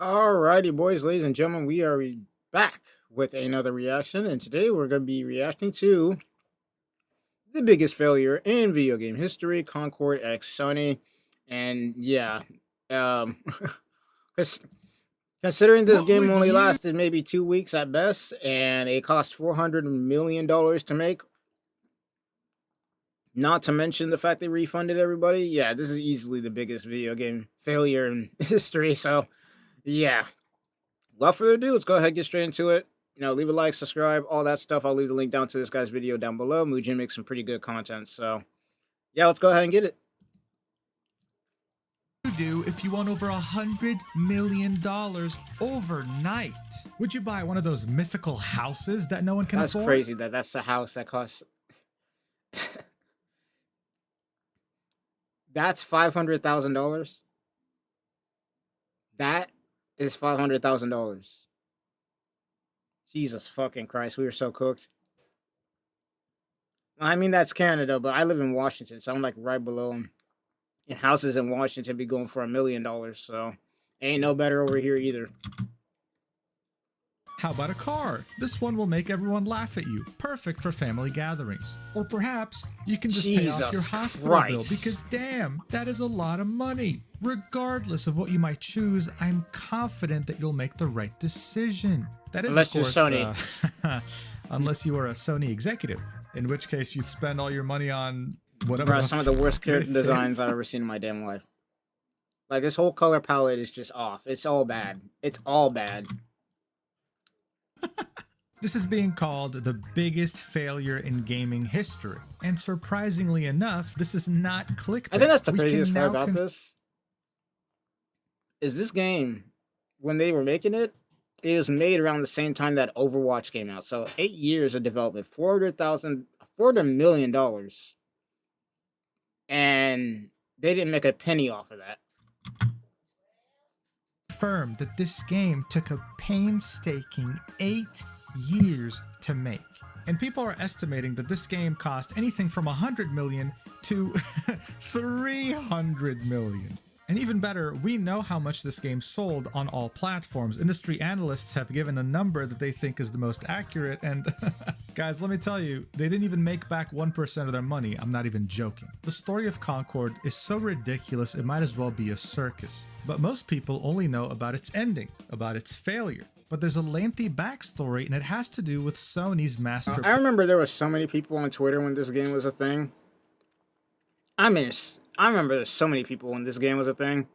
Alrighty, boys, ladies, and gentlemen, we are back with another reaction, and today we're going to be reacting to the biggest failure in video game history, Concord X Sony. And yeah, um, 'cause considering this What game would only you lasted maybe 2 weeks at best, and it cost $400 million to make, not to mention the fact they refunded everybody. Yeah, this is easily the biggest video game failure in history. So yeah, without further ado, let's go ahead and get straight into it. Leave a like, subscribe, all that stuff. I'll leave the link down to this guy's video down below. Mujin makes some pretty good content. So, yeah, let's go ahead and get it. do if you won over $100 million overnight? Would you buy one of those mythical houses that no one can That's afford? crazy that that's the house that costs. That's $500,000. That is $500,000. Jesus fucking Christ, we were so cooked. I mean, that's Canada, but I live in Washington, so I'm like right below them. And houses in Washington be going for $1 million, so ain't no better over here either. How about a car? This one will make everyone laugh at you. Perfect for family gatherings. Or perhaps you can just pay off your Jesus hospital bill Christ. because damn, that is a lot of money. Regardless of what you might choose, I'm confident that you'll make the right decision. That is, Unless of course, you're Sony. Unless you are a Sony executive, in which case you'd spend all your money on whatever. Bro, some of the worst character this designs is. I've ever seen in my damn life. Like, this whole color palette is just off. It's all bad. It's all bad. This is being called the biggest failure in gaming history. And surprisingly enough, this is not clickbait. I think that's the We craziest can part now about this. Is this game, when they were making it, it was made around the same time that Overwatch came out. So 8 years of development, $400 million. And they didn't make a penny off of that. confirm that this game took a painstaking 8 years to make. And people are estimating that this game cost anything from 100 million to 300 million. And even better, we know how much this game sold on all platforms. Industry analysts have given a number that they think is the most accurate, and guys, let me tell you, they didn't even make back 1% of their money. I'm not even joking. The story of Concord is so ridiculous it might as well be a circus. But most people only know about its ending, about its failure. But there's a lengthy backstory, and it has to do with Sony's master. I remember there was so many people on Twitter when this game was a thing. I remember there's so many people when this game was a thing.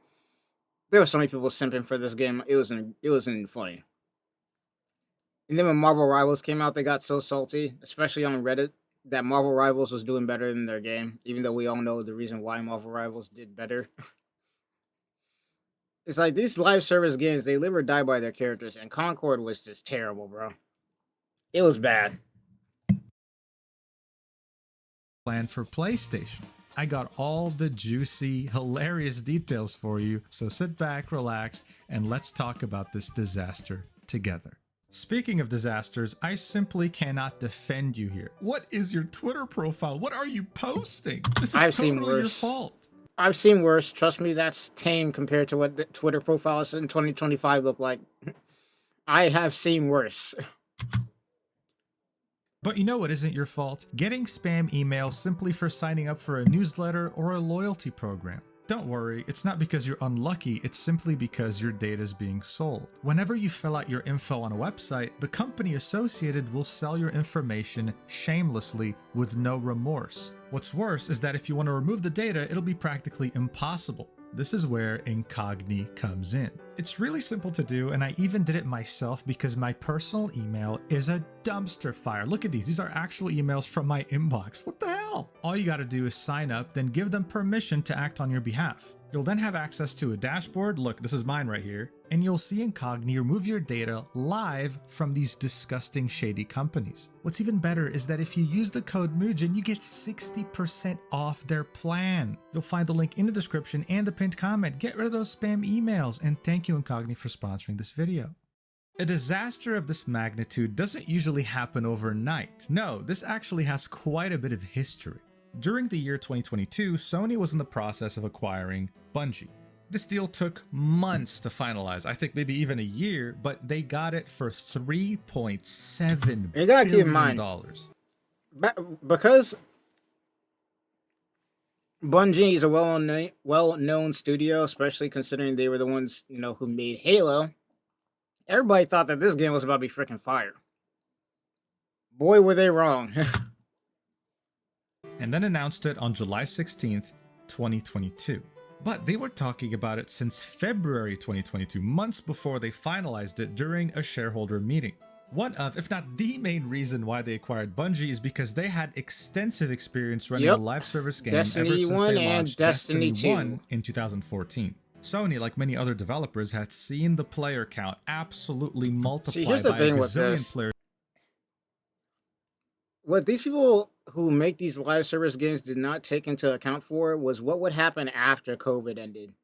There were so many people simping for this game. It wasn't funny. And then when Marvel Rivals came out, they got so salty, especially on Reddit, that Marvel Rivals was doing better than their game, even though we all know the reason why Marvel Rivals did better. It's like these live service games, they live or die by their characters, and Concord was just terrible, bro. It was bad. Plan for PlayStation. I got all the juicy, hilarious details for you, so sit back, relax, and let's talk about this disaster together. Speaking of disasters, I simply cannot defend you here. What is your Twitter profile? What are you posting? This is I've seen totally your worse. fault. I've seen worse. Trust me, that's tame compared to what the Twitter profiles in 2025 look like. I have seen worse. But you know what isn't your fault? Getting spam emails simply for signing up for a newsletter or a loyalty program. Don't worry, it's not because you're unlucky, it's simply because your data is being sold. Whenever you fill out your info on a website, the company associated will sell your information shamelessly with no remorse. What's worse is that if you want to remove the data, it'll be practically impossible. This is where Incogni comes in. It's really simple to do, and I even did it myself because my personal email is a dumpster fire. Look at these. These are actual emails from my inbox. What the hell? All you gotta do is sign up, then give them permission to act on your behalf. You'll then have access to a dashboard. Look, this is mine right here. And you'll see Incogni remove your data live from these disgusting, shady companies. What's even better is that if you use the code Mujin, you get 60% off their plan. You'll find the link in the description and the pinned comment. Get rid of those spam emails. And thank you, Incogni, for sponsoring this video. A disaster of this magnitude doesn't usually happen overnight. No, this actually has quite a bit of history. During the year 2022, Sony was in the process of acquiring Bungie. This deal took months to finalize, I think maybe even a year, but they got it for $3.7 You gotta keep in billion. mind, because Bungie is a well-known studio, especially considering they were the ones, who made Halo. Everybody thought that this game was about to be freaking fire. Boy, were they wrong. And then announced it on July 16th, 2022. But they were talking about it since February 2022, months before they finalized it during a shareholder meeting. One of, if not the main reason why they acquired Bungie is because they had extensive experience running a live service game Destiny ever since 1 they and launched Destiny 2. 1 in 2014. Sony, like many other developers, had seen the player count absolutely multiply here's the by a thing with gazillion this. players. What these people who make these live service games did not take into account for was what would happen after COVID ended.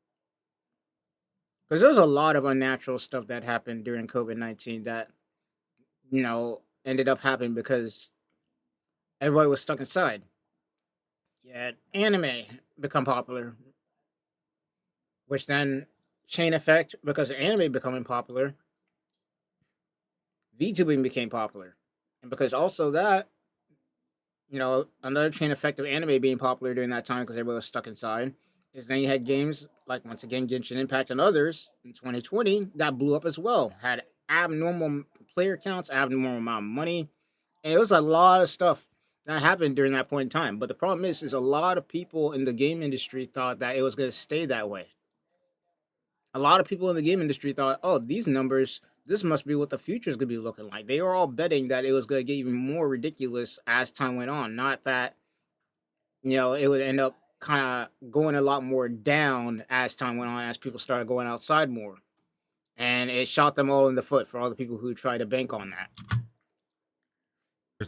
Because there was a lot of unnatural stuff that happened during COVID-19 that, ended up happening because everybody was stuck inside. You had anime become popular, which then chain effect, because of anime becoming popular, VTubing became popular. And because also that, another chain effect of anime being popular during that time because everybody was stuck inside, is then you had games like, once again, Genshin Impact and others in 2020 that blew up as well. Had abnormal player counts, abnormal amount of money, and it was a lot of stuff that happened during that point in time. But the problem is a lot of people in the game industry thought that it was going to stay that way. A lot of people in the game industry thought, oh, these numbers, this must be what the future is going to be looking like. They were all betting that it was going to get even more ridiculous as time went on. Not that, it would end up kind of going a lot more down as time went on, as people started going outside more. And it shot them all in the foot for all the people who tried to bank on that.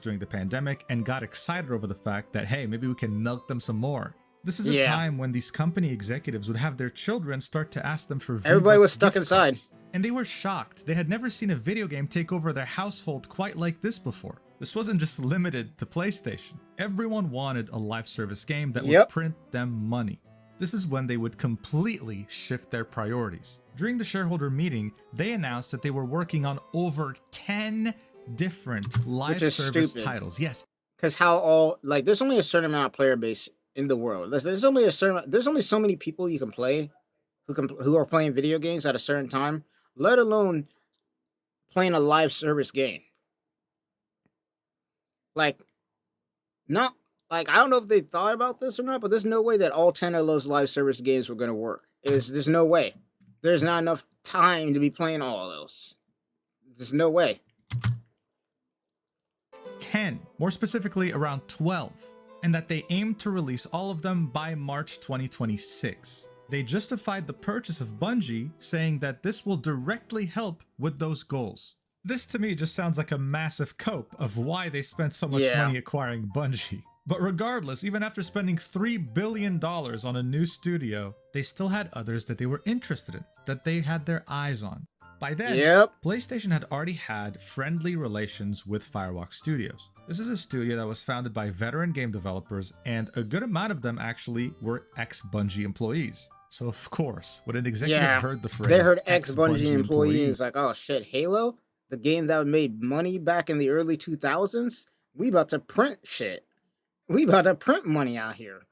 During the pandemic and got excited over the fact that, hey, maybe we can milk them some more. This is a time when these company executives would have their children start to ask them for everybody was stuck inside. Cards. And they were shocked. They had never seen a video game take over their household quite like this before. This wasn't just limited to PlayStation. Everyone wanted a live service game that would print them money. This is when they would completely shift their priorities. During the shareholder meeting, they announced that they were working on over 10 different live service titles. Yes. Because there's only a certain amount of player base in the world. There's only so many people you can play who are playing video games at a certain time, let alone playing a live service game. I don't know if they thought about this or not, but there's no way that all 10 of those live service games were going to work. There's no way. There's not enough time to be playing all of those. There's no way. 10, more specifically around 12, and that they aimed to release all of them by March 2026. They justified the purchase of Bungie, saying that this will directly help with those goals. This to me just sounds like a massive cope of why they spent so much money acquiring Bungie. But regardless, even after spending $3 billion on a new studio, they still had others that they were interested in, that they had their eyes on. By then, PlayStation had already had friendly relations with Firewalk Studios. This is a studio that was founded by veteran game developers, and a good amount of them actually were ex-Bungie employees. So of course, when an executive heard the phrase, they heard ex-Bungie employees, like, oh shit, Halo? The game that made money back in the early 2000s? We about to print shit. We about to print money out here.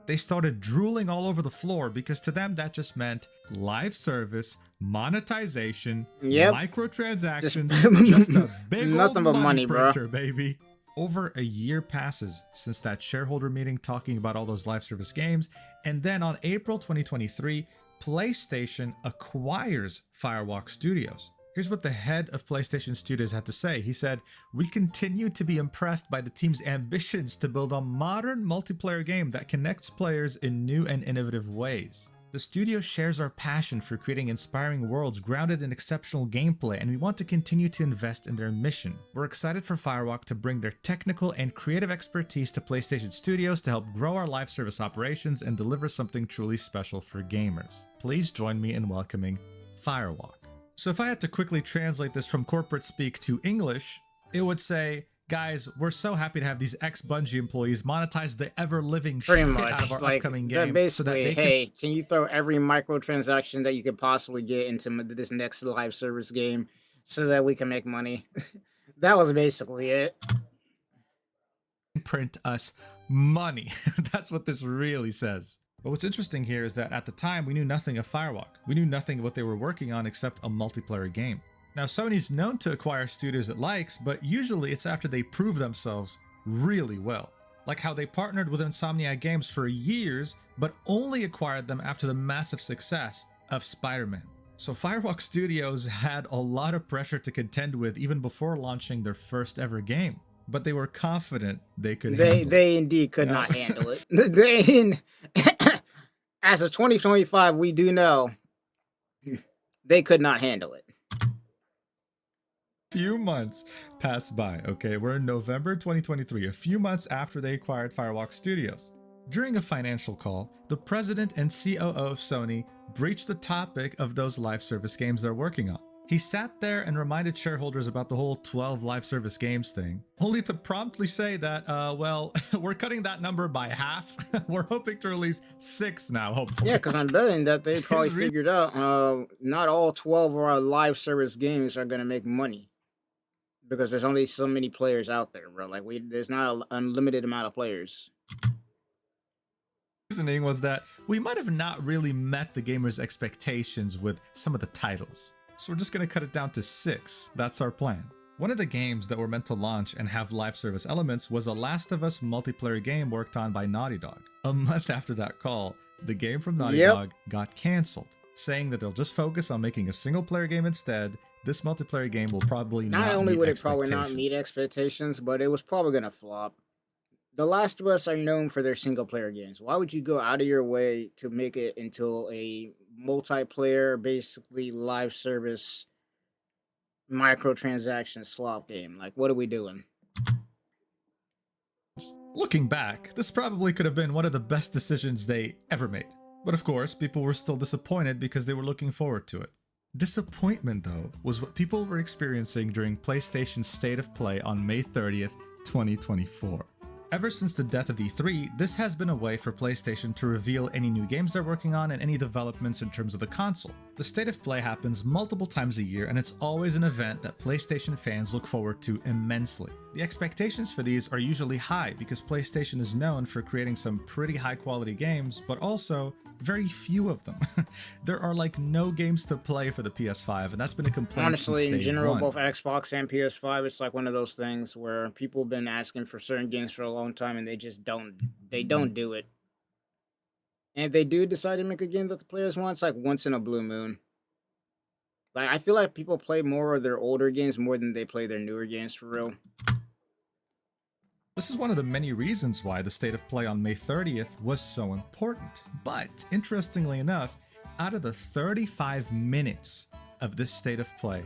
They started drooling all over the floor because to them that just meant live service, monetization, microtransactions, just a big nothing old but money printer, baby. Over a year passes since that shareholder meeting talking about all those live service games, and then on April 2023, PlayStation acquires Firewalk Studios. Here's what the head of PlayStation Studios had to say. He said, "We continue to be impressed by the team's ambitions to build a modern multiplayer game that connects players in new and innovative ways. The studio shares our passion for creating inspiring worlds grounded in exceptional gameplay, and we want to continue to invest in their mission. We're excited for Firewalk to bring their technical and creative expertise to PlayStation Studios to help grow our live service operations and deliver something truly special for gamers. Please join me in welcoming Firewalk." So if I had to quickly translate this from corporate speak to English, it would say, Guys, we're so happy to have these ex-Bungie employees monetize the ever-living Pretty shit much. out of our Like, upcoming they're game. basically, they hey, can you throw every microtransaction that you could possibly get into this next live service game so that we can make money? That was basically it. can print us money. That's what this really says. But what's interesting here is that at the time, we knew nothing of Firewalk. We knew nothing of what they were working on except a multiplayer game. Now, Sony's known to acquire studios it likes, but usually it's after they prove themselves really well. Like how they partnered with Insomniac Games for years, but only acquired them after the massive success of Spider-Man. So Firewalk Studios had a lot of pressure to contend with even before launching their first ever game. But they were confident they could handle it. They indeed could not handle it. As of 2025, we do know they could not handle it. Few months passed by, okay? We're in November 2023, a few months after they acquired Firewalk Studios. During a financial call, the president and COO of Sony breached the topic of those live service games they're working on. He sat there and reminded shareholders about the whole 12 live service games thing, only to promptly say that, well, we're cutting that number by half. We're hoping to release 6 now, hopefully. Yeah, because I'm betting that they probably figured out not all 12 of our live service games are going to make money. Because there's only so many players out there, bro. Like, there's not an unlimited amount of players. Reasoning was that we might have not really met the gamers' expectations with some of the titles. So we're just going to cut it down to 6. That's our plan. One of the games that were meant to launch and have live service elements was a Last of Us multiplayer game worked on by Naughty Dog. A month after that call, the game from Naughty Dog got cancelled, saying that they'll just focus on making a single player game instead. This multiplayer game will probably not only would it probably not meet expectations, but it was probably going to flop. The Last of Us are known for their single player games. Why would you go out of your way to make it into a multiplayer, basically live service microtransaction slop game? Like, what are we doing? Looking back, this probably could have been one of the best decisions they ever made. But of course, people were still disappointed because they were looking forward to it. Disappointment, though, was what people were experiencing during PlayStation's State of Play on May 30th, 2024. Ever since the death of E3, this has been a way for PlayStation to reveal any new games they're working on and any developments in terms of the console. The State of Play happens multiple times a year, and it's always an event that PlayStation fans look forward to immensely. The expectations for these are usually high because PlayStation is known for creating some pretty high quality games, but also very few of them. There are like no games to play for the PS5, and that's been a complaint. Honestly, since in general, day one. both Xbox and PS5, it's like one of those things where people have been asking for certain games for a long time, and they just don't do it. And if they do decide to make a game that the players want, it's like once in a blue moon. Like, I feel like people play more of their older games more than they play their newer games for real. This is one of the many reasons why the State of Play on May 30th was so important. But, interestingly enough, out of the 35 minutes of this State of Play,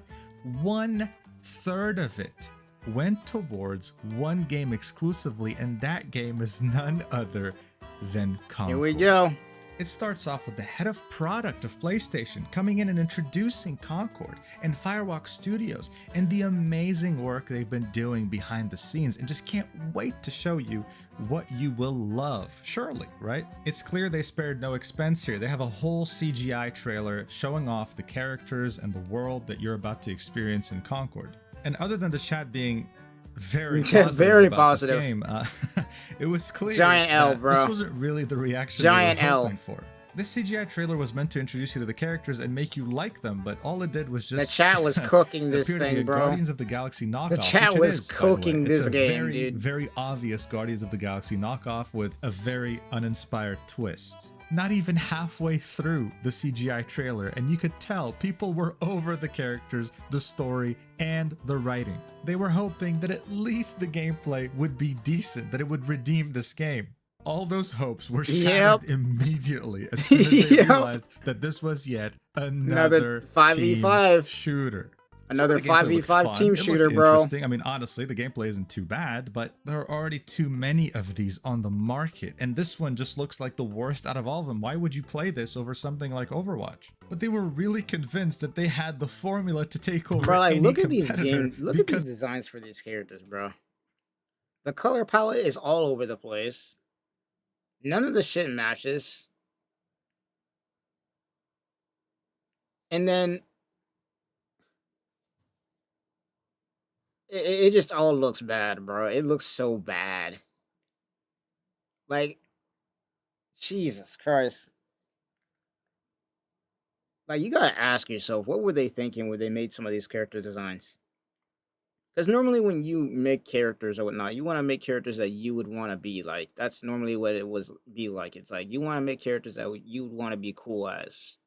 1/3 of it went towards one game exclusively, and that game is none other than Concord. Here we go. It starts off with the head of product of PlayStation coming in and introducing Concord and Firewalk Studios and the amazing work they've been doing behind the scenes, and just can't wait to show you what you will love, surely, right? It's clear they spared no expense here. They have a whole CGI trailer showing off the characters and the world that you're about to experience in Concord. And other than the chat being very positive very about positive. This game, it was clear Giant L, that bro. this wasn't really the reaction Giant they were L. hoping for. This CGI trailer was meant to introduce you to the characters and make you like them, but all it did was just The chat was cooking this appear to be thing, a bro. Guardians of the Galaxy knockoff. The chat which it was is, by the way. cooking It's this a game, very, dude. very obvious Guardians of the Galaxy knockoff with a very uninspired twist. Not even halfway through the CGI trailer, and you could tell people were over the characters, the story, and the writing. They were hoping that at least the gameplay would be decent, that it would redeem this game. All those hopes were shattered immediately as soon as they realized that this was yet another 5v5 team shooter. Another Some of the gameplay looked 5v5 fun. team It shooter, looked bro. interesting. I mean, honestly, the gameplay isn't too bad, but there are already too many of these on the market, and this one just looks like the worst out of all of them. Why would you play this over something like Overwatch? But they were really convinced that they had the formula to take over Bro, like, any look at these competitor games. Look at these because designs for these characters, bro. The color palette is all over the place. None of the shit matches. And then it just all looks bad, bro. It looks so bad. Like, Jesus Christ. Like, you gotta ask yourself, what were they thinking when they made some of these character designs? Because normally when you make characters or whatnot, you want to make characters that you would want to be like. That's normally what it was be like. It's like you want to make characters that you would want to be cool as.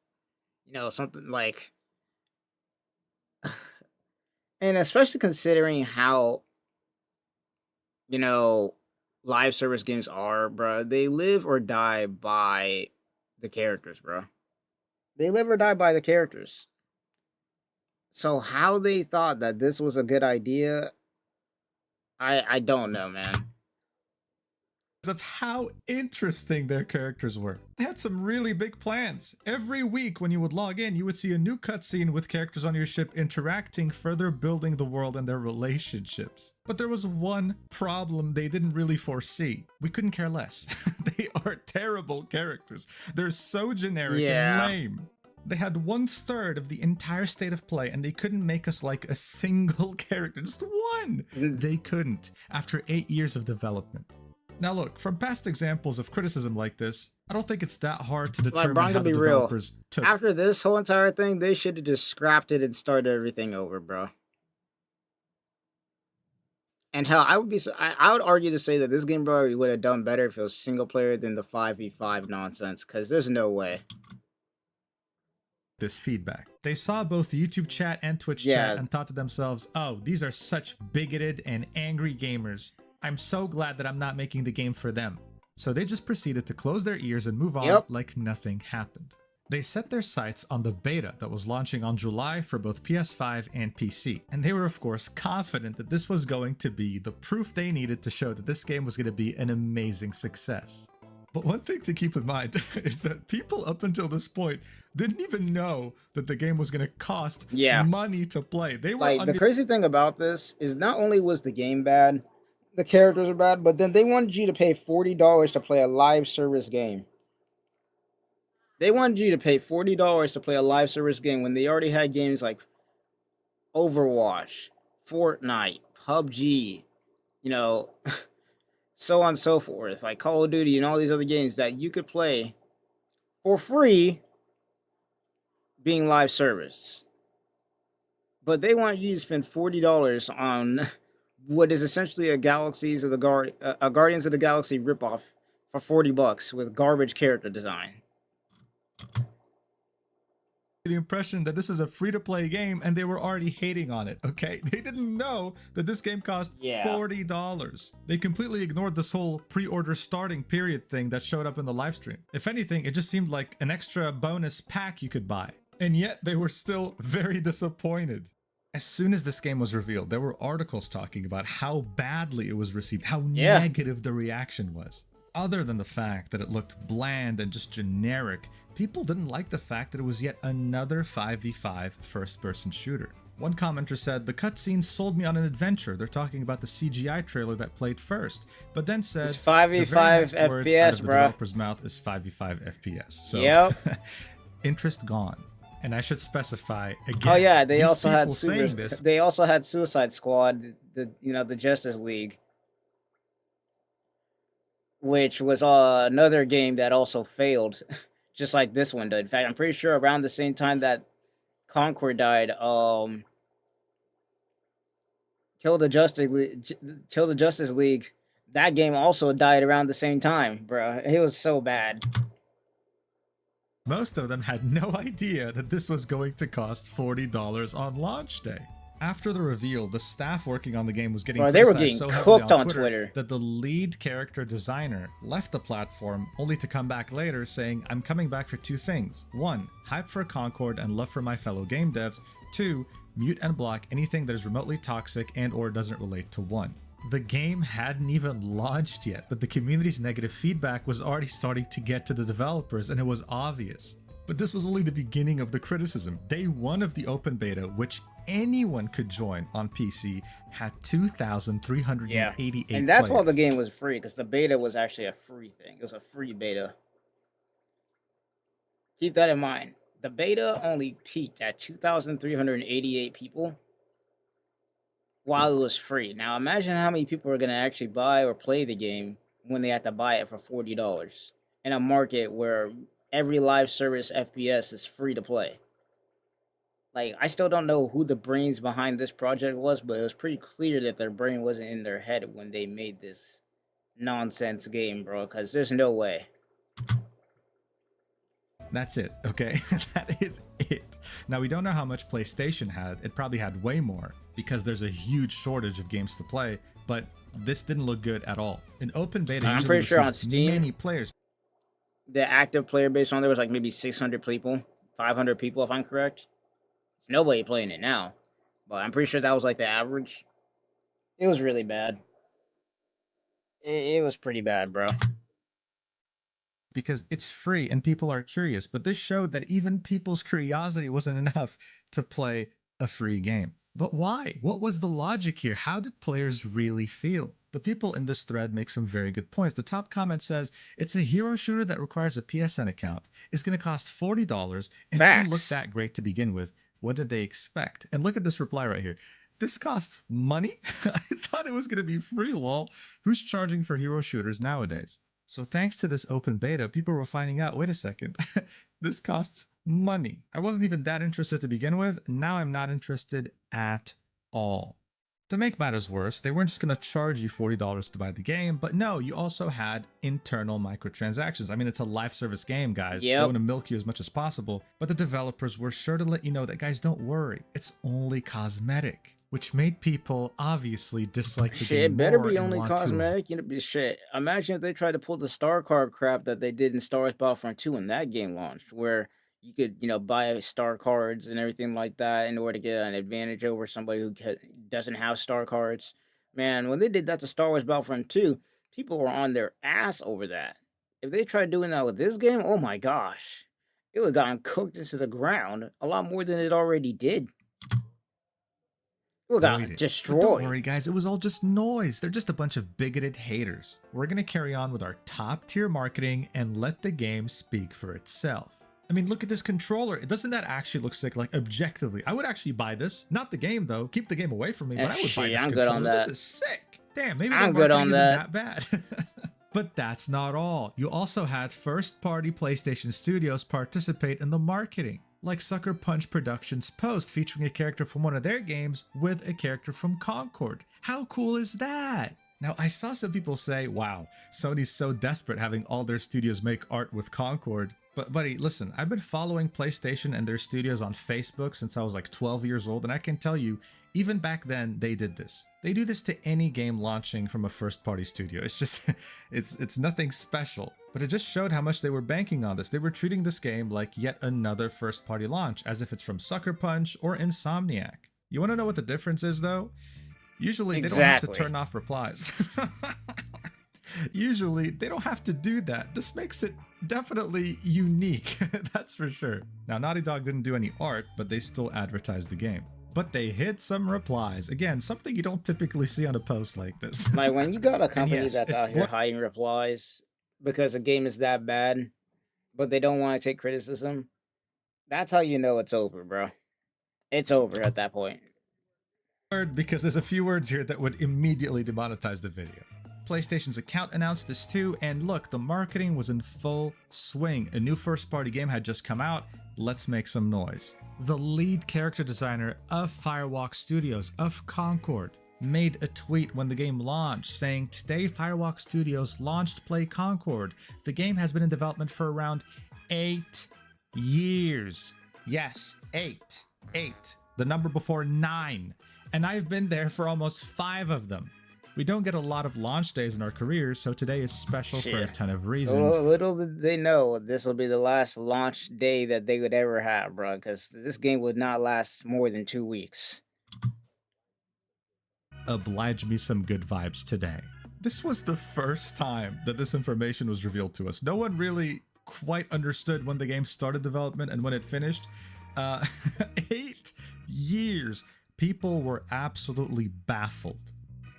You know, something like, and especially considering how, you know, live service games are, bro. They live or die by the characters, bro. They live or die by the characters. So how they thought that this was a good idea, I don't know, man. Of how interesting their characters were. They had some really big plans. Every week when you would log in, you would see a new cutscene with characters on your ship interacting, further building the world and their relationships. But there was one problem they didn't really foresee. We couldn't care less. They are terrible characters. They're so generic and lame. They had 1/3 of the entire state of play and they couldn't make us like a single character. Just one! They couldn't, after 8 years of development. Now look, from past examples of criticism like this, I don't think it's that hard to determine how the developers took. After this whole entire thing, they should have just scrapped it and started everything over, bro. And hell, I would argue to say that this game probably would have done better if it was single player than the 5v5 nonsense, because there's no way. This feedback. They saw both the YouTube chat and Twitch chat and thought to themselves, oh, these are such bigoted and angry gamers. I'm so glad that I'm not making the game for them. So they just proceeded to close their ears and move on like nothing happened. They set their sights on the beta that was launching on July for both PS5 and PC. And they were of course confident that this was going to be the proof they needed to show that this game was going to be an amazing success. But one thing to keep in mind is that people up until this point didn't even know that the game was going to cost money to play. They were like, the crazy thing about this is not only was the game bad, the characters are bad, but then they wanted you to pay $40 to play a live service game. They wanted you to pay $40 to play a live service game when they already had games like Overwatch, Fortnite, PUBG, you know, so on and so forth, like Call of Duty and all these other games that you could play for free being live service. But they want you to spend $40 on what is essentially a Guardians of the Galaxy ripoff for $40 with garbage character design. The impression that this is a free-to-play game and they were already hating on it, okay? They didn't know that this game cost $40. They completely ignored this whole pre-order starting period thing that showed up in the live stream. If anything, it just seemed like an extra bonus pack you could buy. And yet they were still very disappointed. As soon as this game was revealed, there were articles talking about how badly it was received, how negative the reaction was. Other than the fact that it looked bland and just generic, people didn't like the fact that it was yet another 5v5 first-person shooter. One commenter said, the cutscene sold me on an adventure. They're talking about the CGI trailer that played first, but then said, it's 5v5 FPS, the bro. developer's mouth is 5v5 FPS. So, interest gone. And I should specify again. Oh yeah, they also had they also had Suicide Squad, the Justice League, which was another game that also failed, just like this one did. In fact, I'm pretty sure around the same time that Concord died, Kill the Justice League, that game also died around the same time, bro. It was so bad. Most of them had no idea that this was going to cost $40 on launch day. After the reveal, the staff working on the game was getting so cooked on Twitter that the lead character designer left the platform only to come back later saying, I'm coming back for two things. 1, hype for Concord and love for my fellow game devs. 2, mute and block anything that is remotely toxic and or doesn't relate to 1. The game hadn't even launched yet, but the community's negative feedback was already starting to get to the developers and it was obvious. But this was only the beginning of the criticism. Day one of the open beta, which anyone could join on PC, had 2,388 and that's players. why the game was free, because the beta was actually a free thing. It was a free beta. Keep that in mind. The beta only peaked at 2,388 people while it was free. Now imagine how many people are going to actually buy or play the game when they have to buy it for $40 in a market where every live service FPS is free to play. Like, I still don't know who the brains behind this project was, but it was pretty clear that their brain wasn't in their head when they made this nonsense game, bro, because there's no way. That's it, okay? That is it. Now, we don't know how much PlayStation had. It probably had way more because there's a huge shortage of games to play, but this didn't look good at all. In open beta, I'm pretty sure on Steam, many players. The active player base on there was like maybe 600 people, 500 people, if I'm correct. There's nobody playing it now, but I'm pretty sure that was like the average. It was really bad. It was pretty bad, bro. Because it's free and people are curious, but this showed that even people's curiosity wasn't enough to play a free game. But why? What was the logic here? How did players really feel? The people in this thread make some very good points. The top comment says, it's a hero shooter that requires a PSN account. It's going to cost $40 and doesn't look that great to begin with. What did they expect? And look at this reply right here. This costs money? I thought it was going to be free, lol. Who's charging for hero shooters nowadays? So thanks to this open beta, people were finding out, wait a second, this costs money. I wasn't even that interested to begin with. Now I'm not interested at all. To make matters worse, they weren't just going to charge you $40 to buy the game, but no, you also had internal microtransactions. I mean, it's a live service game, guys. They want to milk you as much as possible, but the developers were sure to let you know that, guys, don't worry. It's only cosmetic. Which made people obviously dislike the game. It better be only cosmetic. You know, shit. Imagine if they tried to pull the star card crap that they did in Star Wars Battlefront 2 when that game launched, where you could, you know, buy star cards and everything like that in order to get an advantage over somebody who doesn't have star cards. Man, when they did that to Star Wars Battlefront 2, people were on their ass over that. If they tried doing that with this game, oh my gosh, it would have gotten cooked into the ground a lot more than it already did. Destroyed. But don't worry, guys, it was all just noise. They're just a bunch of bigoted haters. We're going to carry on with our top tier marketing and let the game speak for itself. I mean, look at this controller. Doesn't that actually look sick? Like, objectively, I would actually buy this. Not the game, though. Keep the game away from me, but I would buy this controller. This is sick. Damn, maybe the marketing isn't that bad. But that's not all. You also had first-party PlayStation studios participate in the marketing, like Sucker Punch Productions' post featuring a character from one of their games with a character from Concord. How cool is that? Now, I saw some people say, wow, Sony's so desperate having all their studios make art with Concord. But buddy, listen, I've been following PlayStation and their studios on Facebook since I was like 12 years old, and I can tell you, even back then, they did this. They do this to any game launching from a first-party studio. It's just, it's nothing special. But it just showed how much they were banking on this. They were treating this game like yet another first-party launch, as if it's from Sucker Punch or Insomniac. You want to know what the difference is, though? Usually, they don't have to turn off replies. Usually, they don't have to do that. This makes it definitely unique, that's for sure. Now, Naughty Dog didn't do any art, but they still advertised the game. But they hit some replies. Again, something you don't typically see on a post like this. Like, when you got a company that's out here hiding replies because the game is that bad, but they don't want to take criticism, that's how you know it's over, bro. It's over at that point. Because there's a few words here that would immediately demonetize the video. PlayStation's account announced this too, and look, the marketing was in full swing. A new first-party game had just come out. Let's make some noise. The lead character designer of Firewalk Studios of Concord made a tweet when the game launched saying, "Today Firewalk Studios launched Play Concord. The game has been in development for around 8 years. Yes, 8. 8. The number before 9. And I've been there for almost 5 of them. We don't get a lot of launch days in our careers, so today is special for a ton of reasons." Little did they know this will be the last launch day that they would ever have, bro, because this game would not last more than 2 weeks. Oblige me some good vibes today. This was the first time that this information was revealed to us. No one really quite understood when the game started development and when it finished. 8 years. People were absolutely baffled.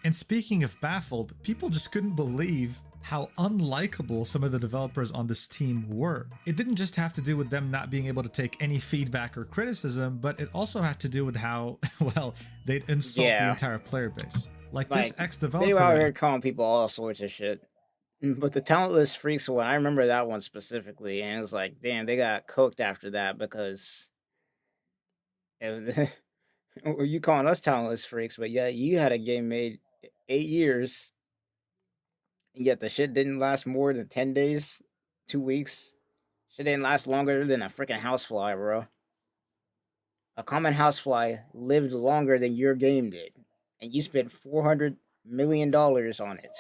And speaking of baffled, people just couldn't believe how unlikable some of the developers on this team were. It didn't just have to do with them not being able to take any feedback or criticism, but it also had to do with how, well, they'd insult the entire player base. Like this ex-developer. They were out here calling people all sorts of shit. But the Talentless Freaks one, I remember that one specifically, and it was like, damn, they got cooked after that because you calling us Talentless Freaks, but yeah, you had a game made 8 years, yet the shit didn't last more than 10 days, 2 weeks. Shit didn't last longer than a freaking housefly, bro. A common housefly lived longer than your game did, and you spent $400 million on it.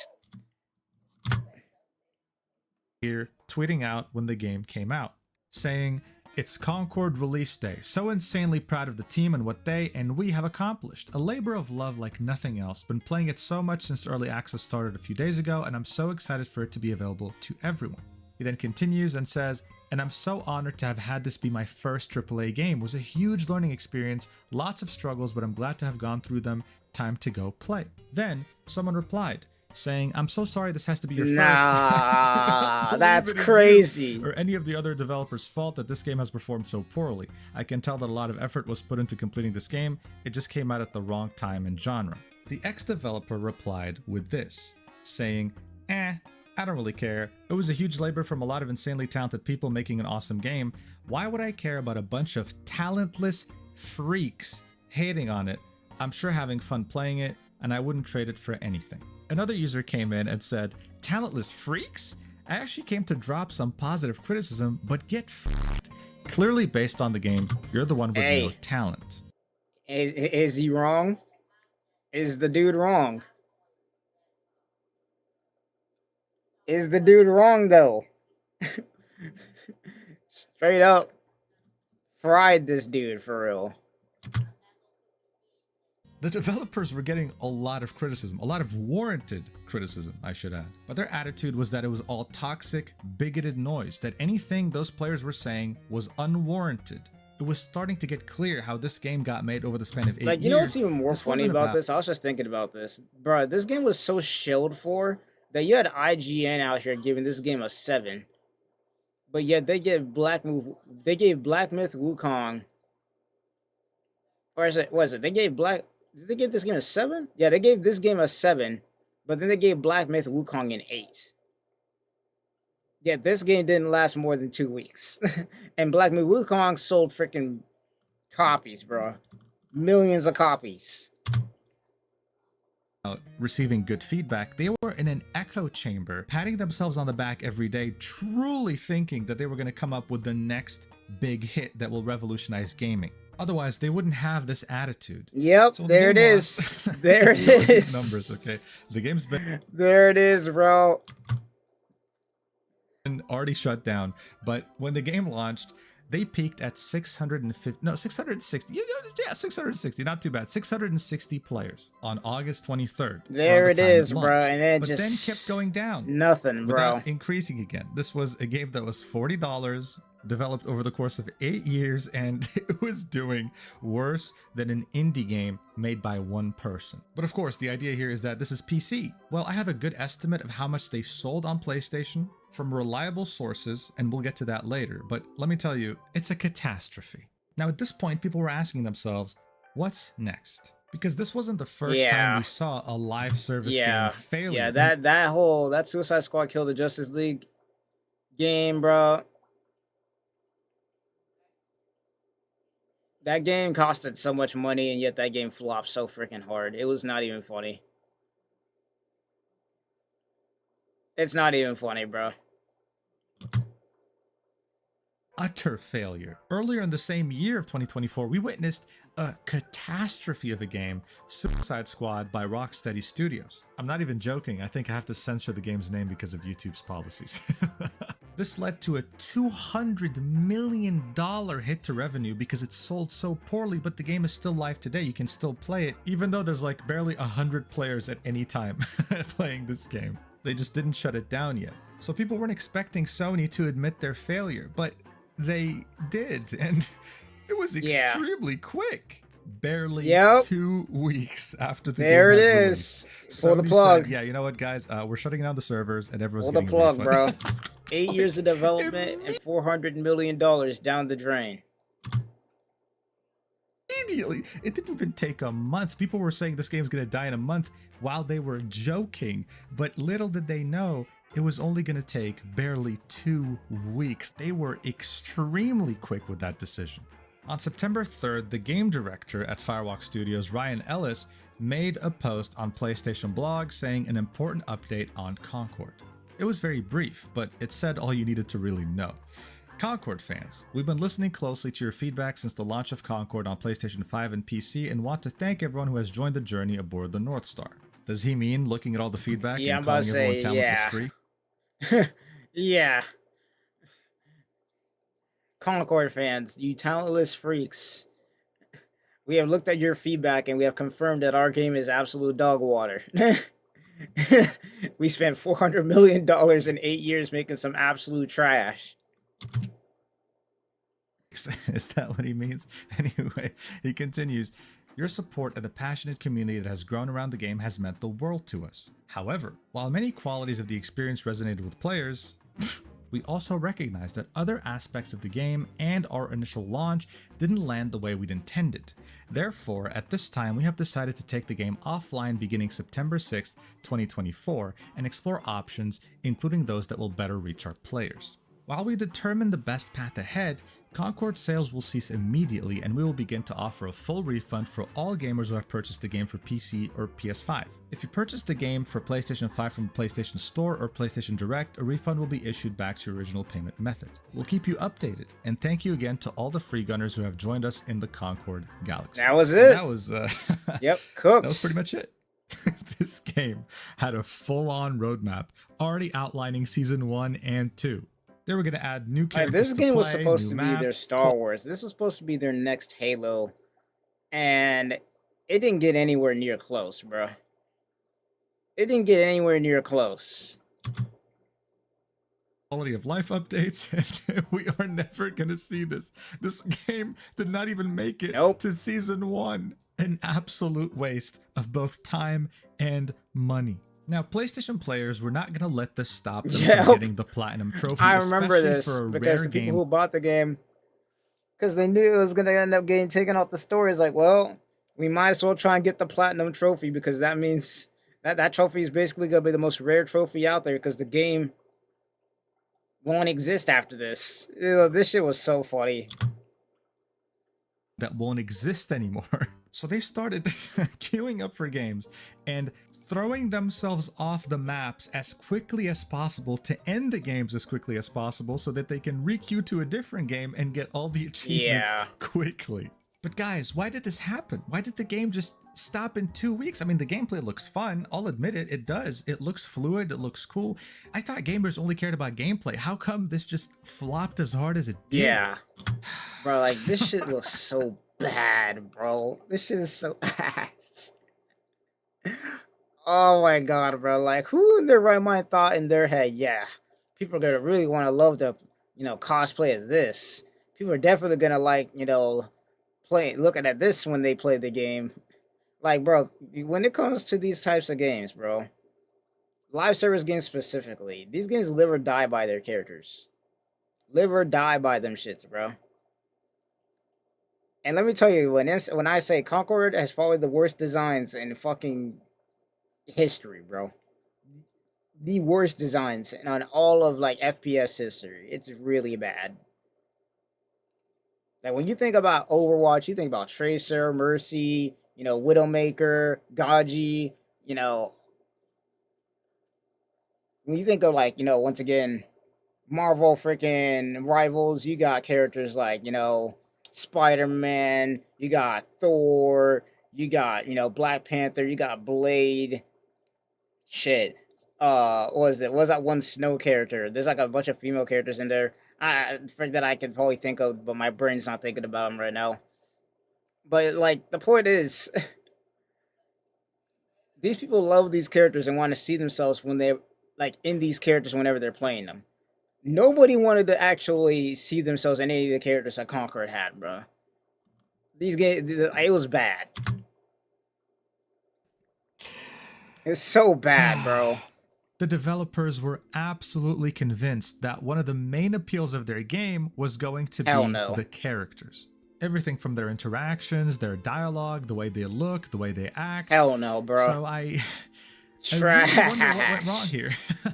Here tweeting out when the game came out, saying, "It's Concord release day. So insanely proud of the team and what they and we have accomplished. A labor of love like nothing else. Been playing it so much since early access started a few days ago, and I'm so excited for it to be available to everyone." He then continues and says, "And I'm so honored to have had this be my first AAA game. It was a huge learning experience, lots of struggles, but I'm glad to have gone through them. Time to go play." Then someone replied, saying, "I'm so sorry this has to be your first." Nah, that's crazy. Or any of the other developers' fault that this game has performed so poorly. I can tell that a lot of effort was put into completing this game. It just came out at the wrong time and genre. The ex-developer replied with this, saying, I don't really care. It was a huge labor from a lot of insanely talented people making an awesome game. Why would I care about a bunch of talentless freaks hating on it? I'm sure having fun playing it, and I wouldn't trade it for anything." Another user came in and said, "Talentless freaks? I actually came to drop some positive criticism, but get f***ed. Clearly based on the game, you're the one with no talent." Is he wrong? Is the dude wrong? Is the dude wrong, though? Straight up fried this dude, for real. The developers were getting a lot of criticism, a lot of warranted criticism, I should add. But their attitude was that it was all toxic, bigoted noise, that anything those players were saying was unwarranted. It was starting to get clear how this game got made over the span of 8 years. Like, you know what's even more funny about this? I was just thinking about this. Bro, this game was so shilled for that you had IGN out here giving this game a 7. But yet they gave Black Myth Wukong, or is it, was it? They gave did they give this game a 7? Yeah, they gave this game a 7, but then they gave Black Myth Wukong an 8. Yeah, this game didn't last more than 2 weeks. And Black Myth Wukong sold freaking copies, bro. Millions of copies. Receiving good feedback, they were in an echo chamber, patting themselves on the back every day, truly thinking that they were going to come up with the next big hit that will revolutionize gaming. Otherwise, they wouldn't have this attitude. Yep, so there it is. There it is. Numbers, okay. The game's been... There it is, bro. Already shut down, but when the game launched, they peaked at 660, yeah, 660, not too bad, 660 players on August 23rd. There it is, bro, and then but then kept going down. Nothing, bro. Without increasing again. This was a game that was $40, developed over the course of 8 years, and it was doing worse than an indie game made by one person. But of course, the idea here is that this is PC. Well, I have a good estimate of how much they sold on PlayStation from reliable sources, and we'll get to that later. But let me tell you, it's a catastrophe. Now, at this point, people were asking themselves, what's next? Because this wasn't the first time we saw a live service game failure. Yeah, that Suicide Squad Kill the Justice League game, bro. That game costed so much money, and yet that game flopped so freaking hard. It was not even funny. It's not even funny, bro. Utter failure. Earlier in the same year of 2024, we witnessed a catastrophe of a game, Suicide Squad by Rocksteady Studios. I'm not even joking. I think I have to censor the game's name because of YouTube's policies. This led to a $200 million hit to revenue because it sold so poorly, but the game is still live today. You can still play it, even though there's like barely 100 players at any time playing this game. They just didn't shut it down yet. So people weren't expecting Sony to admit their failure, but they did, and it was Yeah. extremely quick. Barely Yep. 2 weeks after the There game it had is. released, Pull the Sony plug. said, "Yeah, you know what, guys? We're shutting down the servers, and everyone's Pull the getting plug, a bro. refund." 8 years of development and $400 million down the drain. Immediately, it didn't even take a month. People were saying this game's gonna die in a month while they were joking, but little did they know it was only gonna take barely 2 weeks. They were extremely quick with that decision. On September 3rd, the game director at Firewalk Studios, Ryan Ellis, made a post on PlayStation Blog saying an important update on Concord. It was very brief, but it said all you needed to really know. Concord fans, we've been listening closely to your feedback since the launch of Concord on PlayStation 5 and PC and want to thank everyone who has joined the journey aboard the North Star. Does he mean looking at all the feedback Yeah, I'm and about calling to everyone say, talentless yeah. free? Yeah. Concord fans, you talentless freaks. We have looked at your feedback and we have confirmed that our game is absolute dog water. We spent $400 million in 8 years making some absolute trash. Is that what he means? Anyway, he continues, your support and the passionate community that has grown around the game has meant the world to us. However, while many qualities of the experience resonated with players, we also recognize that other aspects of the game and our initial launch didn't land the way we'd intended. Therefore, at this time, we have decided to take the game offline beginning September 6th, 2024, and explore options, including those that will better reach our players. While we determine the best path ahead, Concord sales will cease immediately and we will begin to offer a full refund for all gamers who have purchased the game for PC or PS5. If you purchased the game for PlayStation 5 from the PlayStation Store or PlayStation Direct, a refund will be issued back to your original payment method. We'll keep you updated, and thank you again to all the free gunners who have joined us in the Concord Galaxy. That was it. That was Yep, cooked. that was pretty much it. This game had a full-on roadmap already outlining Season 1 and 2. They were going to add new characters. This game was play, supposed new to be maps, their Star Wars. This was supposed to be their next Halo. And it didn't get anywhere near close, bro. It didn't get anywhere near close. Quality of life updates, and we are never going to see this. This game did not even make it to Season 1. An absolute waste of both time and money. Now, PlayStation players were not going to let this stop them from getting the Platinum Trophy. I remember this for a because rare the people game. who bought the game, because they knew it was going to end up getting taken off the store, is like, well, we might as well try and get the Platinum Trophy because that means that trophy is basically going to be the most rare trophy out there because the game won't exist after this. This shit was so funny. That won't exist anymore. So they started queuing up for games and throwing themselves off the maps as quickly as possible to end the games as quickly as possible so that they can re-queue to a different game and get all the achievements quickly. But guys, why did this happen? Why did the game just stop in 2 weeks? I mean, the gameplay looks fun. I'll admit it, it does. It looks fluid, it looks cool. I thought gamers only cared about gameplay. How come this just flopped as hard as it did? Yeah. Bro, like, this shit looks so bad, bro. This shit is so ass. Oh my god, bro. Like, who in their right mind thought in their head, yeah, people are gonna really want to love the, cosplay as this. People are definitely gonna like, looking at this when they play the game. Like, bro, when it comes to these types of games, bro, live service games specifically, these games live or die by their characters. Live or die by them shits, bro. And let me tell you, when I say Concord has followed the worst designs in fucking history, bro. The worst designs on all of, like, FPS history. It's really bad. Like, when you think about Overwatch, you think about Tracer, Mercy, Widowmaker, Gaji, when you think of, like, once again, Marvel freaking rivals, you got characters like, Spider-Man, you got Thor, you got, Black Panther, you got Blade. Shit. What was it? What was that one Snow character? There's like a bunch of female characters in there. That I can probably think of, but my brain's not thinking about them right now. But, like, the point is, these people love these characters and want to see themselves when they like in these characters whenever they're playing them. Nobody wanted to actually see themselves in any of the characters that Concord had, bro. These games, it was bad. It's so bad, bro. The developers were absolutely convinced that one of the main appeals of their game was going to Hell be no. the characters. Everything from their interactions, their dialogue, the way they look, the way they act. Hell no, bro. So I really wonder what went wrong here.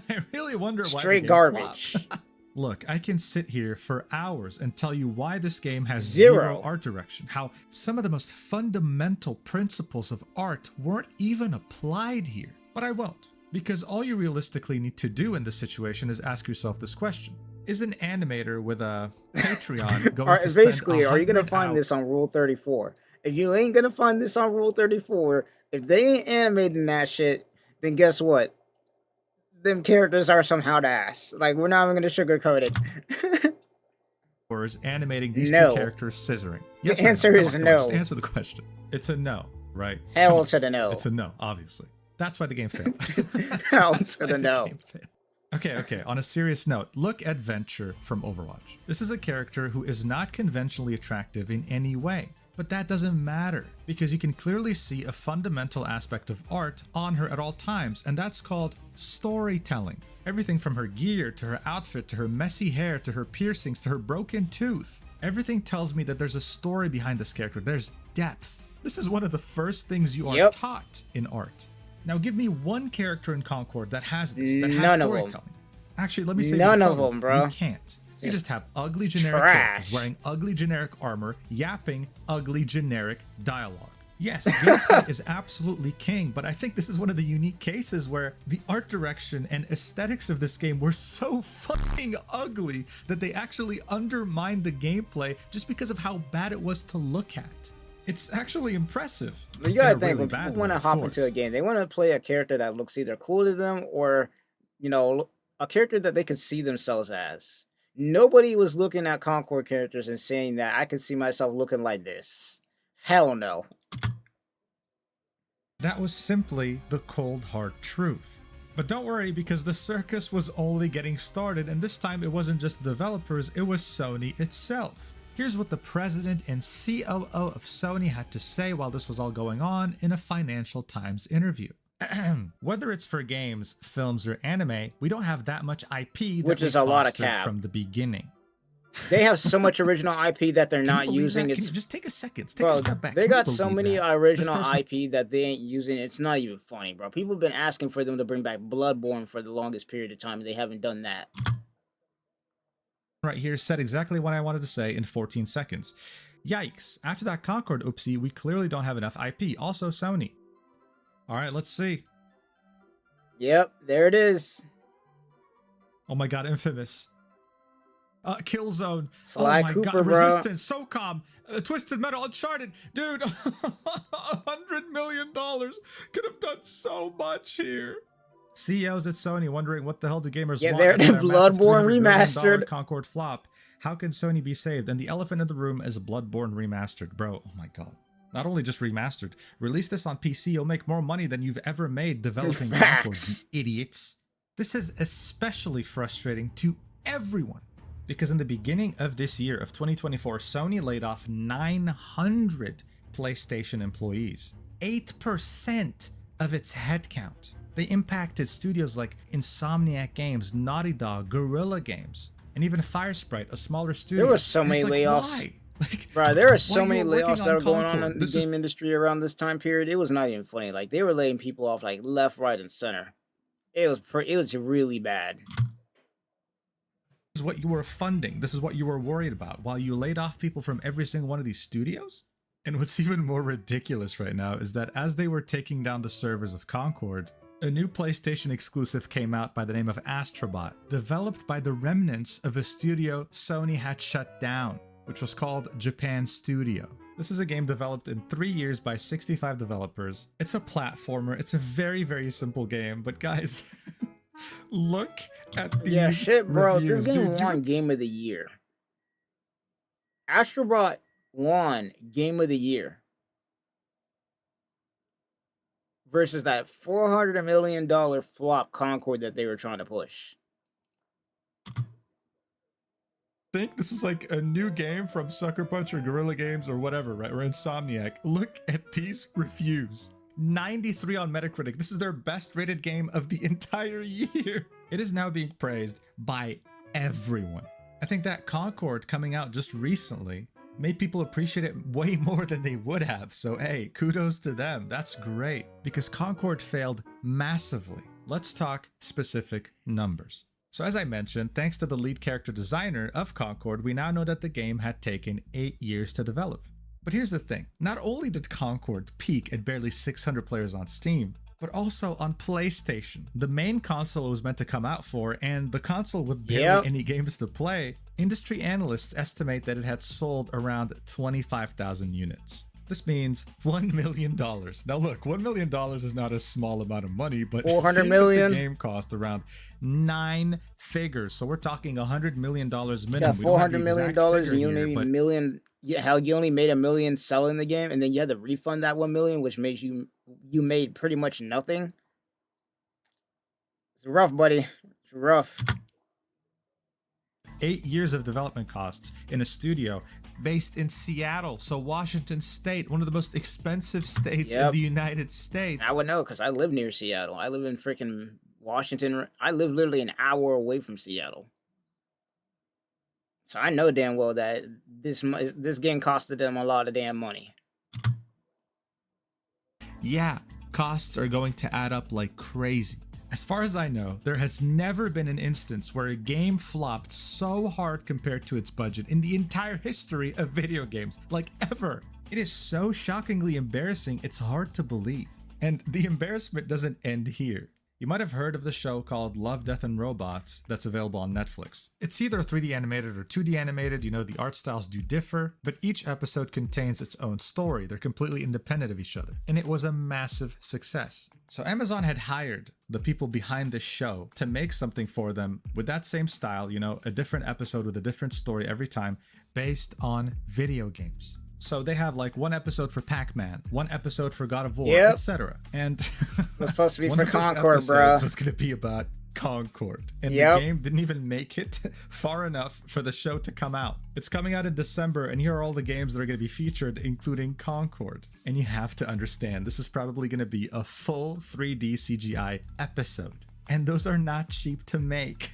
I really wonder why the Straight game garbage. flopped. Look, I can sit here for hours and tell you why this game has Zero. zero art direction, how some of the most fundamental principles of art weren't even applied here. But I won't, because all you realistically need to do in this situation is ask yourself this question. Is an animator with a Patreon going to spend Basically, are you going to 100 find hours? this on Rule 34? If you ain't going to find this on Rule 34, if they ain't animating that shit, then guess what? Them characters are somehow the ass. Like, we're not even going to sugarcoat it. Hours animating these No. two characters scissoring? The Yes or no? answer Come is on, no. Just answer the question. It's a no, right? Hell Come on. to the no. It's a no, obviously. That's why the game failed. Hell to the no. game failed. Okay, on a serious note, look at Venture from Overwatch. This is a character who is not conventionally attractive in any way, but that doesn't matter because you can clearly see a fundamental aspect of art on her at all times, and that's called storytelling. Everything from her gear to her outfit to her messy hair to her piercings to her broken tooth. Everything tells me that there's a story behind this character. There's depth. This is one of the first things you are Yep. taught in art. Now give me one character in Concord that has this, that has None of them. storytelling. Actually, let me say None of them, bro. You can't. You just have ugly generic trash. characters wearing ugly generic armor, yapping ugly generic dialogue. Yes, gameplay is absolutely king, but I think this is one of the unique cases where the art direction and aesthetics of this game were so fucking ugly that they actually undermined the gameplay just because of how bad it was to look at. It's actually impressive. But you gotta in a think, really when bad people want way, to of hop course. into a game, they want to play a character that looks either cool to them or, you know, a character that they could see themselves as. Nobody was looking at Concord characters and saying that I could see myself looking like this. Hell no. That was simply the cold hard truth. But don't worry, because the circus was only getting started, and this time it wasn't just the developers, it was Sony itself. Here's what the president and COO of Sony had to say while this was all going on in a Financial Times interview. Whether it's for games, films, or anime, we don't have that much IP that Which we is a lot of fostered cap. from the beginning. They have so much original IP that they're Can you not believe using. that? Can It's you just take a second. Take bro, a step back. they Can got you so believe many that? original This person- IP that they ain't using. It's not even funny, bro. People have been asking for them to bring back Bloodborne for the longest period of time, and they haven't done that. right here said exactly what I wanted to say in 14 seconds. Yikes. After that Concord oopsie, we clearly don't have enough IP. Also Sony. All right, let's see. Yep, there it is. Oh my god, Infamous. Killzone. Sly oh my Cooper, god, bro. Resistance, SOCOM, Twisted Metal, Uncharted. Dude, $100 million. Could have done so much here. CEOs at Sony wondering what the hell do gamers Yeah, want they're after their massive Bloodborne $300 million remastered. Concord flop. How can Sony be saved? And the elephant in the room is Bloodborne remastered. Bro, oh my god. Not only just remastered, release this on PC, you'll make more money than you've ever made developing Concord, you Facts. idiots. This is especially frustrating to everyone, because in the beginning of this year of 2024, Sony laid off 900 PlayStation employees, 8% of its headcount. They impacted studios like Insomniac Games, Naughty Dog, Guerrilla Games, and even Firesprite, a smaller studio. There were so And it's many like, layoffs. why? Like, Bro, there are while so you many were working layoffs that are going on Concord, in the game industry around this time period. It was not even funny. Like, they were laying people off like left, right, and center. It was really bad. This is what you were funding. This is what you were worried about while you laid off people from every single one of these studios. And what's even more ridiculous right now is that as they were taking down the servers of Concord, a new PlayStation exclusive came out by the name of Astrobot, developed by the remnants of a studio Sony had shut down, which was called Japan Studio. This is a game developed in 3 years by 65 developers. It's a platformer. It's a very, very simple game. But guys, look at these Yeah, shit, bro. reviews. This game Dude, you won would Game of the Year. Astrobot won Game of the Year. versus that $400 million flop Concord that they were trying to push. Think this is like a new game from Sucker Punch or Guerrilla Games or whatever, right? Or Insomniac. Look at these reviews. 93 on Metacritic. This is their best rated game of the entire year. It is now being praised by everyone. I think that Concord coming out just recently made people appreciate it way more than they would have. So hey, kudos to them. That's great. Because Concord failed massively. Let's talk specific numbers. So as I mentioned, thanks to the lead character designer of Concord, we now know that the game had taken 8 years to develop. But here's the thing, not only did Concord peak at barely 600 players on Steam, but also on PlayStation, the main console it was meant to come out for, and the console with barely any games to play. Industry analysts estimate that it had sold around 25,000 units. This means $1 million. Now look, $1 million is not a small amount of money, but 400 the million. game cost around 9 figures. So we're talking $100 million minimum. Yeah, We don't have the $400 million, exact figure and you here, only made but a million. Yeah, how you only made $1 million selling the game, and then you had to refund that $1 million, which makes you made pretty much nothing. It's rough, buddy. It's rough. 8 years of development costs in a studio based in Seattle, so Washington State, one of the most expensive states in the United States. I would know because I live near Seattle. I live in freaking Washington. I live literally an hour away from Seattle. So I know damn well that this game costed them a lot of damn money. Yeah, costs are going to add up like crazy. As far as I know, there has never been an instance where a game flopped so hard compared to its budget in the entire history of video games, like ever. It is so shockingly embarrassing, it's hard to believe. And the embarrassment doesn't end here. You might have heard of the show called Love, Death, and Robots that's available on Netflix. It's either 3D animated or 2D animated, you know, the art styles do differ, but each episode contains its own story. They're completely independent of each other. And it was a massive success. So Amazon had hired the people behind the show to make something for them with that same style, you know, a different episode with a different story every time based on video games. So they have like one episode for Pac-Man, one episode for God of War, etc. And it was supposed to be one for of those Concord, bro. episodes was going to be about Concord. And the game didn't even make it far enough for the show to come out. It's coming out in December, and here are all the games that are going to be featured, including Concord. And you have to understand, this is probably going to be a full 3D CGI episode. And those are not cheap to make.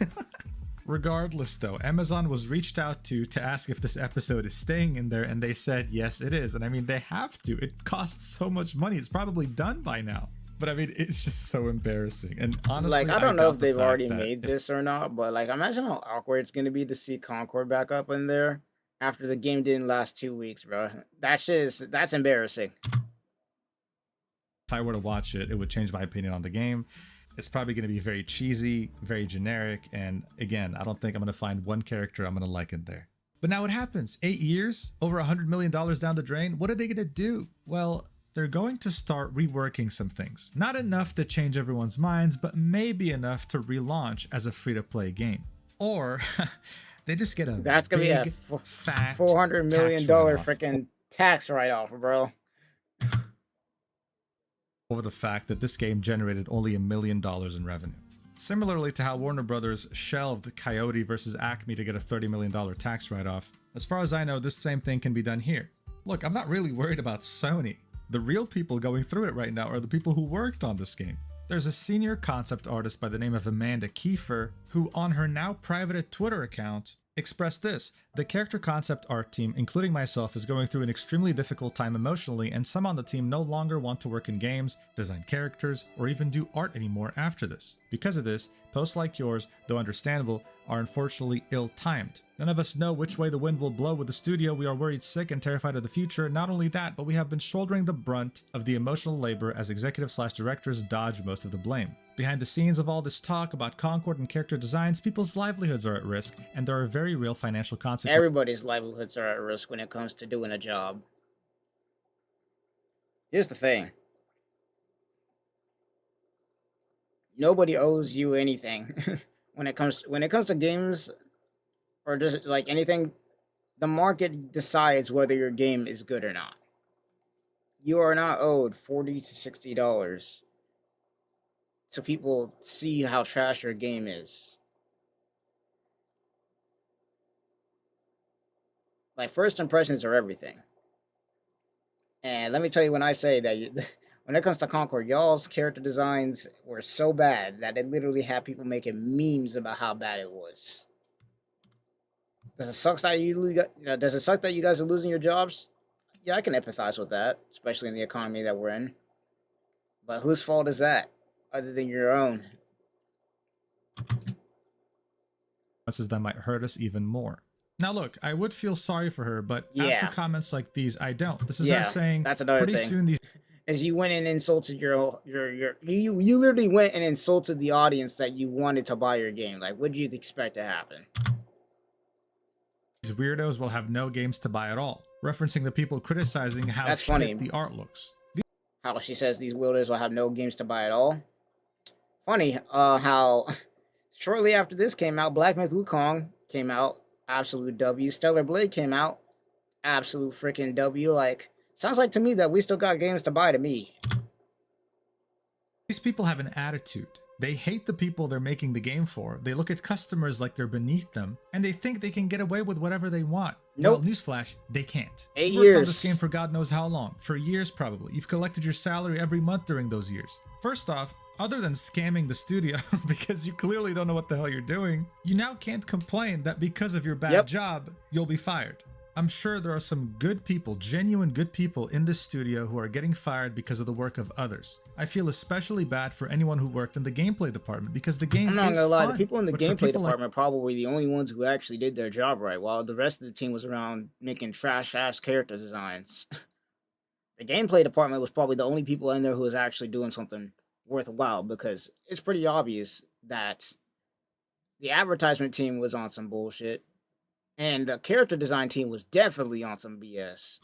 Regardless though, Amazon was reached out to ask if this episode is staying in there, and they said yes it is. And I mean, they have to. It costs so much money. It's probably done by now. But I mean, it's just so embarrassing. And honestly, like, I don't know if they've already made this or not, but like, imagine how awkward it's going to be to see Concord back up in there after the game didn't last 2 weeks, bro. That's embarrassing. If I were to watch it, it would change my opinion on the game. It's probably going to be very cheesy, very generic, and again, I don't think I'm going to find one character I'm going to like in there. But now it happens. 8 years, over $100 million down the drain. What are they going to do? Well, they're going to start reworking some things. Not enough to change everyone's minds, but maybe enough to relaunch as a free-to-play game. Or they just get a That's going to be a fat $400 million freaking tax write-off, bro. Over the fact that this game generated only $1 million in revenue. Similarly to how Warner Brothers shelved Coyote vs. Acme to get a $30 million tax write-off, as far as I know, this same thing can be done here. Look, I'm not really worried about Sony. The real people going through it right now are the people who worked on this game. There's a senior concept artist by the name of Amanda Kiefer, who on her now private Twitter account expressed this: the character concept art team, including myself, is going through an extremely difficult time emotionally, and some on the team no longer want to work in games, design characters, or even do art anymore after this. Because of this, posts like yours, though understandable, are unfortunately ill-timed. None of us know which way the wind will blow with the studio. We are worried sick and terrified of the future. Not only that, but we have been shouldering the brunt of the emotional labor as executive/directors dodge most of the blame. Behind the scenes of all this talk about Concord and character designs, people's livelihoods are at risk, and there are very real financial consequences. Everybody's livelihoods are at risk when it comes to doing a job. Here's the thing. Nobody owes you anything. when it comes to games or just like anything, the market decides whether your game is good or not. You are not owed $40 to $60 so people see how trash your game is. Like, first impressions are everything. And let me tell you, when I say that, when it comes to Concord, y'all's character designs were so bad that it literally had people making memes about how bad it was. Does it suck that does it suck that you guys are losing your jobs? Yeah, I can empathize with that, especially in the economy that we're in. But whose fault is that, other than your own? That might hurt us even more. Now look, I would feel sorry for her, but Yeah. after comments like these, I don't. This is her saying that's another pretty thing. soon these As you went and insulted you literally went and insulted the audience that you wanted to buy your game. Like, what did you expect to happen? these weirdos will have no games to buy at all, referencing the people criticizing how That's shit funny. the art looks. How she says these weirdos will have no games to buy at all. Funny, how shortly after this came out, Black Myth Wukong came out, absolute W. Stellar Blade came out, absolute freaking W. Like, sounds like to me that we still got games to buy to me. These people have an attitude. They hate the people they're making the game for. They look at customers like they're beneath them, and they think they can get away with whatever they want. Nope. Well, newsflash, they can't. 8 You worked on years. this game for God knows how long. For years, probably. You've collected your salary every month during those years. First off, other than scamming the studio, because you clearly don't know what the hell you're doing, you now can't complain that because of your bad job, you'll be fired. I'm sure there are some good people, genuine good people in this studio who are getting fired because of the work of others. I feel especially bad for anyone who worked in the gameplay department because the game I'm not is gonna lie, fun. the people in the But for gameplay people like department are probably the only ones who actually did their job right, while the rest of the team was around making trash-ass character designs. The gameplay department was probably the only people in there who was actually doing something worthwhile, because it's pretty obvious that the advertisement team was on some bullshit, and the character design team was definitely on some BS.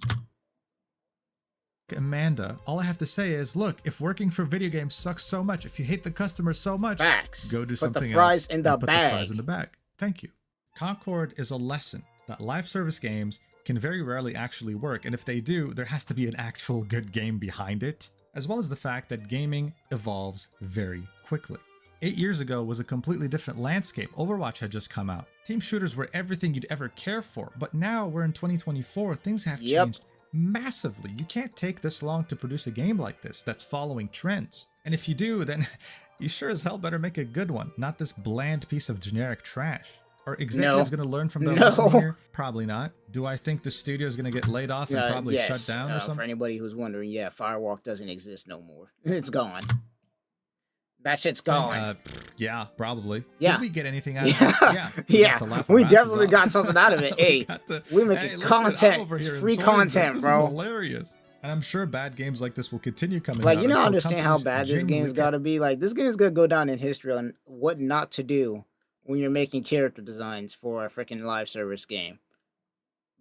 Amanda, all I have to say is, look, if working for video games sucks so much, if you hate the customers so much, Facts. go do Put something the fries else in the and put bag. the fries in the bag. Thank you. Concord is a lesson that live service games can very rarely actually work, and if they do, there has to be an actual good game behind it, as well as the fact that gaming evolves very quickly. 8 years ago was a completely different landscape. Overwatch had just come out. Team shooters were everything you'd ever care for, but now we're in 2024, things have changed massively. You can't take this long to produce a game like this that's following trends. And if you do, then you sure as hell better make a good one, not this bland piece of generic trash. Are executives going to learn from their lesson here? Probably not. Do I think the studio is going to get laid off and probably shut down or something? For anybody who's wondering, yeah, Firewalk doesn't exist no more. It's gone. That shit's gone. Yeah, probably. Yeah. Did we get anything out of this? Yeah. Yeah. We definitely got something out of it. Hey, we're making content. It's free content, this bro. This is hilarious. And I'm sure bad games like this will continue coming out. Like, you don't understand how bad this game's got to be. Like, this game's going to go down in history on what not to do when you're making character designs for a freaking live service game.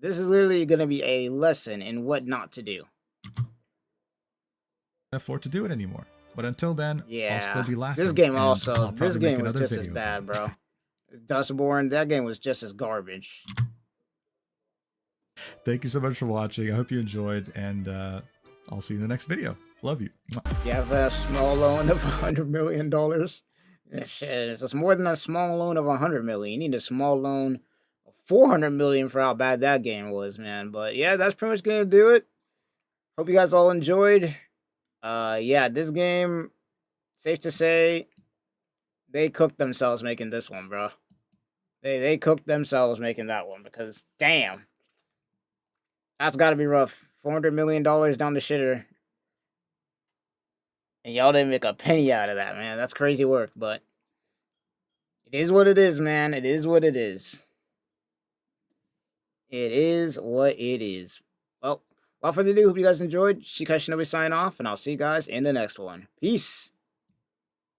This is literally going to be a lesson in what not to do. Can't afford to do it anymore. But until then, I'll still be laughing. This game also, this game was just as bad, bro. Dustborn, that game was just as garbage. Thank you so much for watching. I hope you enjoyed, and I'll see you in the next video. Love you. You have a small loan of $100 million. Yeah, shit, it's more than a small loan of $100 million. You need a small loan of $400 million for how bad that game was, man. But yeah, that's pretty much gonna do it. Hope you guys all enjoyed. Yeah, this game, safe to say, they cooked themselves making this one, bro. They cooked themselves making that one, because damn, that's got to be rough. $400 million down the shitter, and y'all didn't make a penny out of that, man. That's crazy work, but it is what it is, man. It is what it is. It is what it is. Well, without further ado, hope you guys enjoyed. Shinobi sign off, and I'll see you guys in the next one. Peace.